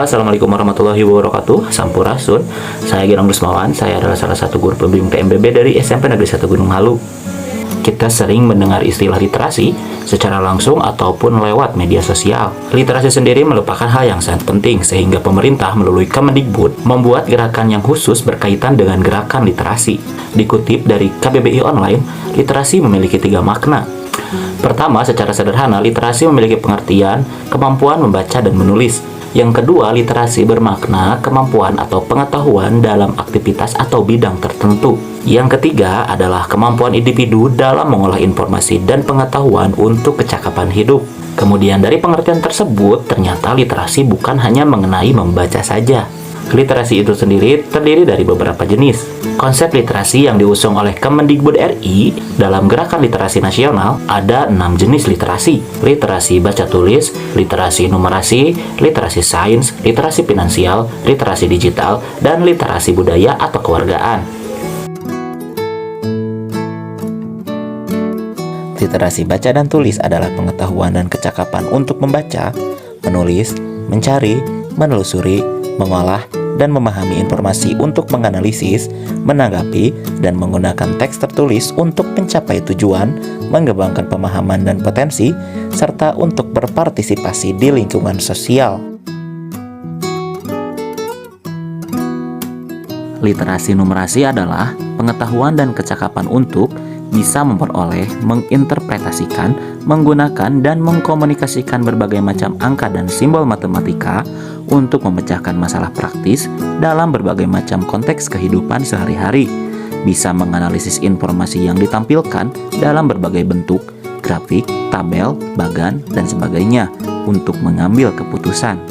Assalamualaikum warahmatullahi wabarakatuh. Sampurasun. Saya Gilang Rusmawan. Saya adalah salah satu guru pembimbing PMBB dari SMP Negeri 1 Gunung Halu. Kita sering mendengar istilah literasi secara langsung ataupun lewat media sosial. Literasi sendiri merupakan hal yang sangat penting sehingga pemerintah melalui Kemendikbud membuat gerakan yang khusus berkaitan dengan gerakan literasi. Dikutip dari KBBI Online, literasi memiliki 3 makna. Pertama, secara sederhana, literasi memiliki pengertian kemampuan membaca dan menulis. Yang kedua, literasi bermakna kemampuan atau pengetahuan dalam aktivitas atau bidang tertentu. Yang ketiga adalah kemampuan individu dalam mengolah informasi dan pengetahuan untuk kecakapan hidup. Kemudian dari pengertian tersebut, ternyata literasi bukan hanya mengenai membaca saja. Literasi itu sendiri terdiri dari beberapa jenis. Konsep literasi yang diusung oleh Kemendikbud RI dalam Gerakan Literasi Nasional ada 6 jenis literasi. Literasi baca tulis, literasi numerasi, literasi sains, literasi finansial, literasi digital, dan literasi budaya atau kewargaan. Literasi baca dan tulis adalah pengetahuan dan kecakapan untuk membaca, menulis, mencari, menelusuri, mengolah, dan memahami informasi untuk menganalisis, menanggapi, dan menggunakan teks tertulis untuk mencapai tujuan, mengembangkan pemahaman dan potensi, serta untuk berpartisipasi di lingkungan sosial. Literasi numerasi adalah pengetahuan dan kecakapan untuk bisa memperoleh, menginterpretasikan, menggunakan, dan mengkomunikasikan berbagai macam angka dan simbol matematika untuk memecahkan masalah praktis dalam berbagai macam konteks kehidupan sehari-hari. Bisa menganalisis informasi yang ditampilkan dalam berbagai bentuk, grafik, tabel, bagan, dan sebagainya untuk mengambil keputusan.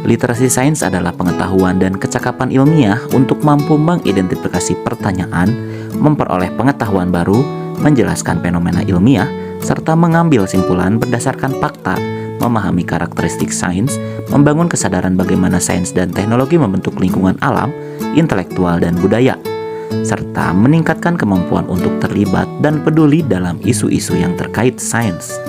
Literasi sains adalah pengetahuan dan kecakapan ilmiah untuk mampu mengidentifikasi pertanyaan, memperoleh pengetahuan baru, menjelaskan fenomena ilmiah, serta mengambil simpulan berdasarkan fakta, memahami karakteristik sains, membangun kesadaran bagaimana sains dan teknologi membentuk lingkungan alam, intelektual, dan budaya, serta meningkatkan kemampuan untuk terlibat dan peduli dalam isu-isu yang terkait sains.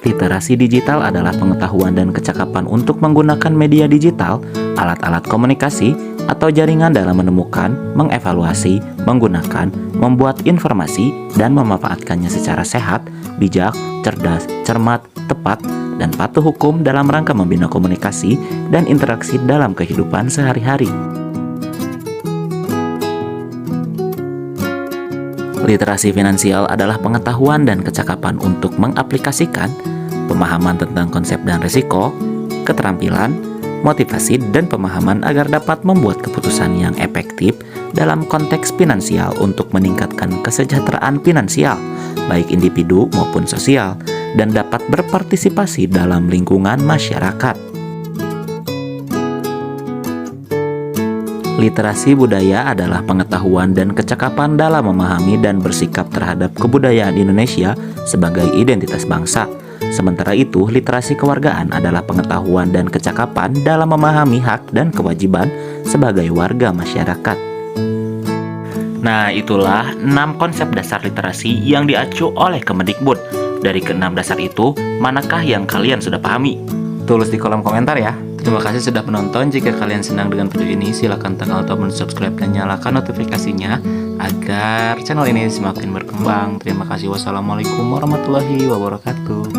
Literasi digital adalah pengetahuan dan kecakapan untuk menggunakan media digital, alat-alat komunikasi, atau jaringan dalam menemukan, mengevaluasi, menggunakan, membuat informasi, dan memanfaatkannya secara sehat, bijak, cerdas, cermat, tepat, dan patuh hukum dalam rangka membina komunikasi dan interaksi dalam kehidupan sehari-hari. Literasi finansial adalah pengetahuan dan kecakapan untuk mengaplikasikan pemahaman tentang konsep dan risiko, keterampilan, motivasi, dan pemahaman agar dapat membuat keputusan yang efektif dalam konteks finansial untuk meningkatkan kesejahteraan finansial, baik individu maupun sosial, dan dapat berpartisipasi dalam lingkungan masyarakat. Literasi budaya adalah pengetahuan dan kecakapan dalam memahami dan bersikap terhadap kebudayaan Indonesia sebagai identitas bangsa. Sementara itu, literasi kewargaan adalah pengetahuan dan kecakapan dalam memahami hak dan kewajiban sebagai warga masyarakat. Nah, itulah 6 konsep dasar literasi yang diacu oleh Kemendikbud. Dari ke-6 dasar itu, manakah yang kalian sudah pahami? Tulis di kolom komentar ya. Terima kasih sudah menonton. Jika kalian senang dengan video ini, silakan tekan tombol subscribe dan nyalakan notifikasinya agar channel ini semakin berkembang. Terima kasih. Wassalamualaikum warahmatullahi wabarakatuh.